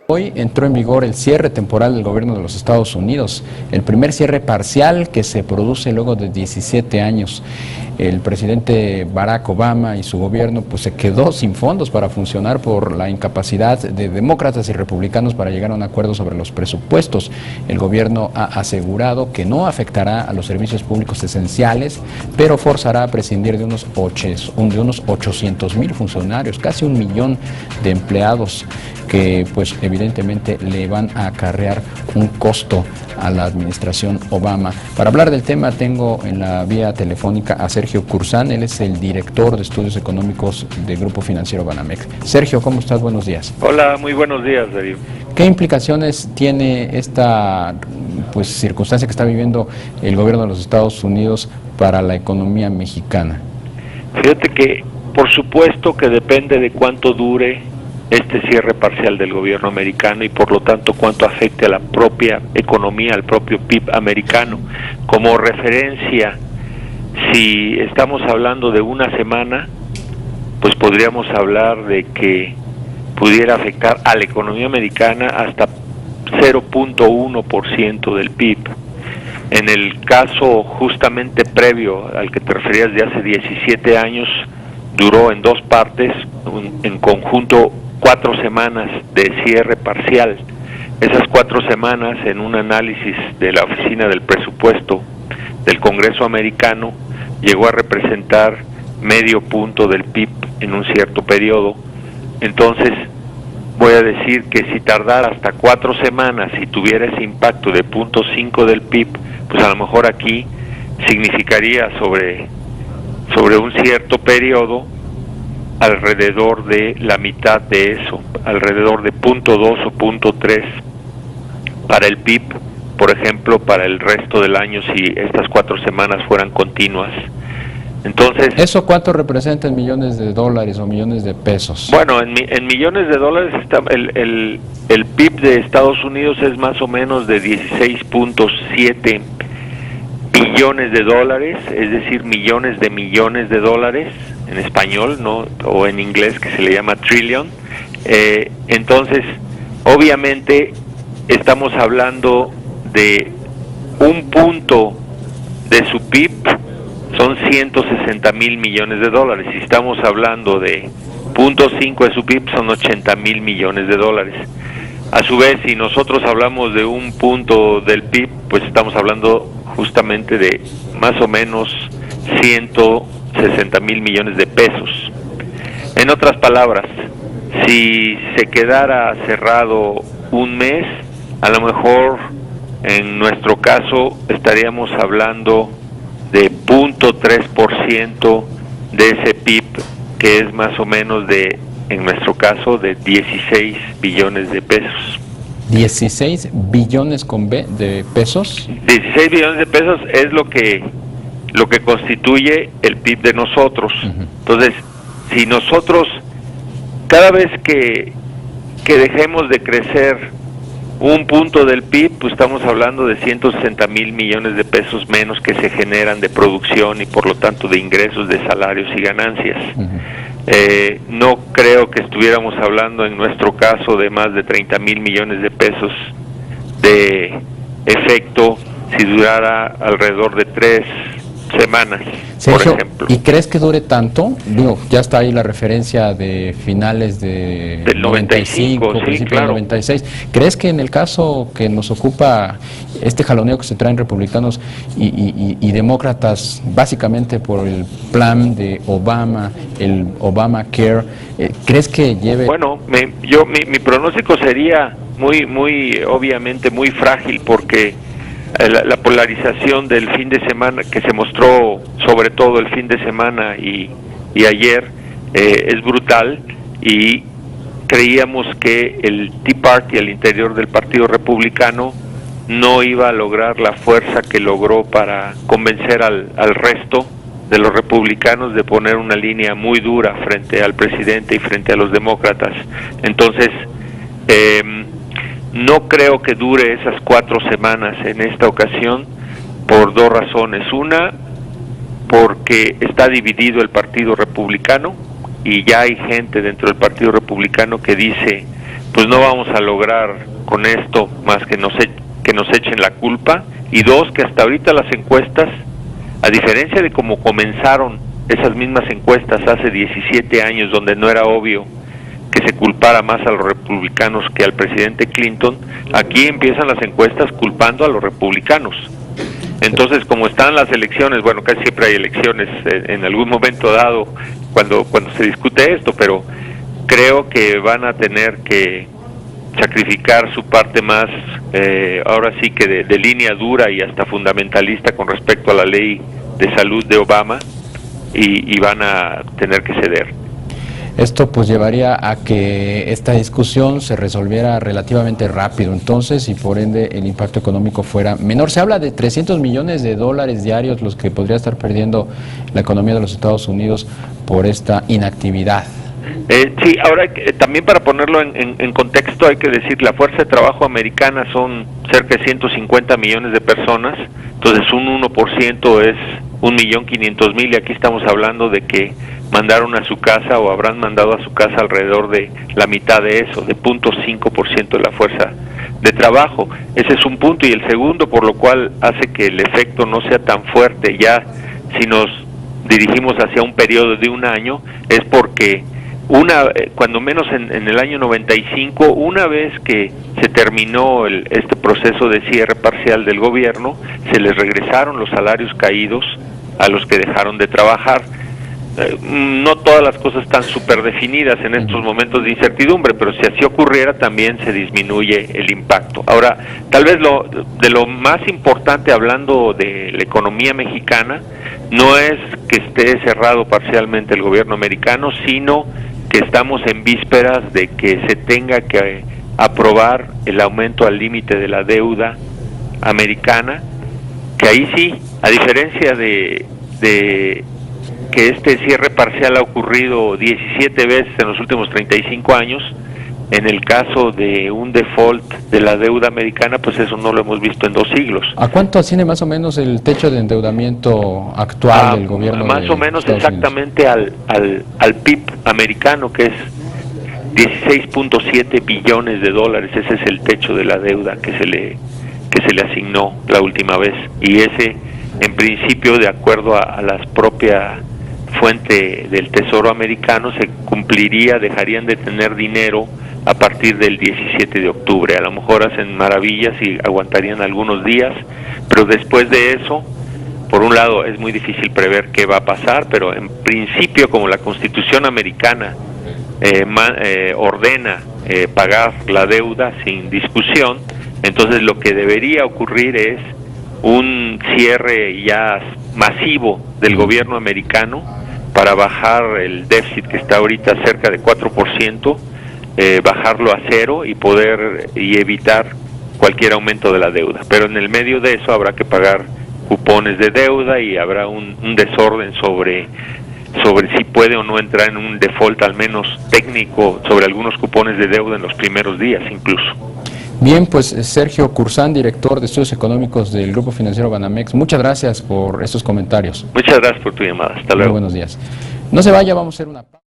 Hoy entró en vigor el cierre temporal del gobierno de los Estados Unidos, el primer cierre parcial que se produce luego de 17 años. El presidente Barack Obama y su gobierno pues se quedó sin fondos para funcionar por la incapacidad de demócratas y republicanos para llegar a un acuerdo sobre los presupuestos. El gobierno ha asegurado que no afectará a los servicios públicos esenciales, pero forzará a prescindir de unos 800,000 funcionarios, casi 1 millón de empleados que pues evidentemente le van a acarrear un costo a la administración Obama. Para hablar del tema tengo en la vía telefónica a Sergio Curzán, él es el director de estudios económicos del Grupo Financiero Banamex. Sergio, ¿cómo estás? Buenos días. Hola, muy buenos días, David. ¿Qué implicaciones tiene esta circunstancia que está viviendo el gobierno de los Estados Unidos para la economía mexicana? Fíjate que por supuesto que depende de cuánto dure este cierre parcial del gobierno americano y por lo tanto cuánto afecte a la propia economía, al propio PIB americano. Como referencia, si estamos hablando de una semana, pues podríamos hablar de que pudiera afectar a la economía americana hasta 0.1% del PIB. En el caso justamente previo al que te referías de hace 17 años, duró en dos partes, en conjunto 4 semanas de cierre parcial. Esas 4 semanas, en un análisis de la Oficina del Presupuesto del Congreso americano, llegó a representar medio punto del PIB en un cierto periodo. Entonces, voy a decir que si tardara hasta 4 semanas y tuviera ese impacto de 0.5 del PIB, pues a lo mejor aquí significaría sobre un cierto periodo alrededor de la mitad de eso, alrededor de 0.2 o 0.3 para el PIB, por ejemplo, para el resto del año si estas 4 semanas fueran continuas. Entonces, ¿eso cuánto representa en millones de dólares o millones de pesos? Bueno, en millones de dólares está el PIB de Estados Unidos es más o menos de 16.7 billones de dólares, es decir, millones de dólares en español, ¿no? O en inglés que se le llama trillion. Entonces, obviamente estamos hablando de un punto de su PIB, son 160,000 millones de dólares. Si estamos hablando de 0.5 de su PIB, son 80,000 millones de dólares. A su vez, si nosotros hablamos de un punto del PIB, pues estamos hablando justamente de más o menos 160,000 millones de pesos. En otras palabras, si se quedara cerrado un mes, a lo mejor en nuestro caso estaríamos hablando de 0.3% de ese PIB, que es más o menos de, en nuestro caso, de 16 billones de pesos. 16 billones con B de pesos. 16 billones de pesos es lo que constituye el PIB de nosotros. Entonces, si nosotros, cada vez que dejemos de crecer un punto del PIB, pues estamos hablando de 160,000 millones de pesos menos que se generan de producción y por lo tanto de ingresos, de salarios y ganancias. No creo que estuviéramos hablando en nuestro caso de más de 30,000 millones de pesos de efecto si durara alrededor de 3 semanas, Sergio, por ejemplo. ¿y crees que dure tanto? Digo, ya está ahí la referencia de finales del 95, sí, principios claro. del 96. ¿Crees que en el caso que nos ocupa este jaloneo que se traen republicanos y demócratas, básicamente por el plan de Obama, el Obamacare, crees que lleve...? Bueno, mi pronóstico sería muy obviamente muy frágil, porque la polarización del fin de semana que se mostró, sobre todo el fin de semana y ayer, es brutal, y creíamos que el Tea Party al interior del Partido Republicano no iba a lograr la fuerza que logró para convencer al resto de los republicanos de poner una línea muy dura frente al presidente y frente a los demócratas. Entonces, no creo que dure esas 4 semanas en esta ocasión por 2 razones. Una, porque está dividido el Partido Republicano y ya hay gente dentro del Partido Republicano que dice, pues no vamos a lograr con esto más que nos echen la culpa, y dos, que hasta ahorita las encuestas, a diferencia de cómo comenzaron esas mismas encuestas hace 17 años, donde no era obvio que se culpara más a los republicanos que al presidente Clinton, aquí empiezan las encuestas culpando a los republicanos. Entonces, como están las elecciones, bueno, casi siempre hay elecciones en algún momento dado cuando se discute esto, pero creo que van a tener que sacrificar su parte más, ahora sí que de línea dura y hasta fundamentalista con respecto a la ley de salud de Obama, y van a tener que ceder. Esto pues llevaría a que esta discusión se resolviera relativamente rápido entonces, y por ende el impacto económico fuera menor. Se habla de 300 millones de dólares diarios los que podría estar perdiendo la economía de los Estados Unidos por esta inactividad. Sí, ahora también para ponerlo en contexto hay que decir, la fuerza de trabajo americana son cerca de 150 millones de personas, entonces un 1% es 1.500.000, y aquí estamos hablando de que mandaron a su casa o habrán mandado a su casa alrededor de la mitad de eso, de 0.5% de la fuerza de trabajo. Ese es un punto, y el segundo, por lo cual hace que el efecto no sea tan fuerte ya si nos dirigimos hacia un periodo de un año, es porque cuando menos en el año 95, una vez que se terminó este proceso de cierre parcial del gobierno, se les regresaron los salarios caídos a los que dejaron de trabajar. No todas las cosas están súper definidas en estos momentos de incertidumbre, pero si así ocurriera también se disminuye el impacto. Ahora, tal vez de lo más importante, hablando de la economía mexicana, no es que esté cerrado parcialmente el gobierno americano, sino que estamos en vísperas de que se tenga que aprobar el aumento al límite de la deuda americana, que ahí sí, a diferencia de que este cierre parcial ha ocurrido 17 veces en los últimos 35 años, en el caso de un default de la deuda americana, pues eso no lo hemos visto en 2 siglos. ¿A cuánto asciende más o menos el techo de endeudamiento actual del gobierno? Más o menos exactamente al PIB americano, que es 16.7 billones de dólares. Ese es el techo de la deuda que se le asignó la última vez, y ese, en principio, de acuerdo a la propia fuente del Tesoro americano, se cumpliría, dejarían de tener dinero a partir del 17 de octubre. A lo mejor hacen maravillas y aguantarían algunos días, pero después de eso, por un lado, es muy difícil prever qué va a pasar, pero en principio, como la Constitución americana ordena pagar la deuda sin discusión, entonces lo que debería ocurrir es un cierre ya masivo del gobierno americano para bajar el déficit, que está ahorita cerca de 4%, bajarlo a cero y evitar cualquier aumento de la deuda. Pero en el medio de eso habrá que pagar cupones de deuda, y habrá un desorden sobre si puede o no entrar en un default, al menos técnico, sobre algunos cupones de deuda en los primeros días incluso. Bien, pues Sergio Curzán, director de Estudios Económicos del Grupo Financiero Banamex, muchas gracias por estos comentarios. Muchas gracias por tu llamada. Hasta luego. Muy buenos días. No se vaya, vamos a hacer una pausa.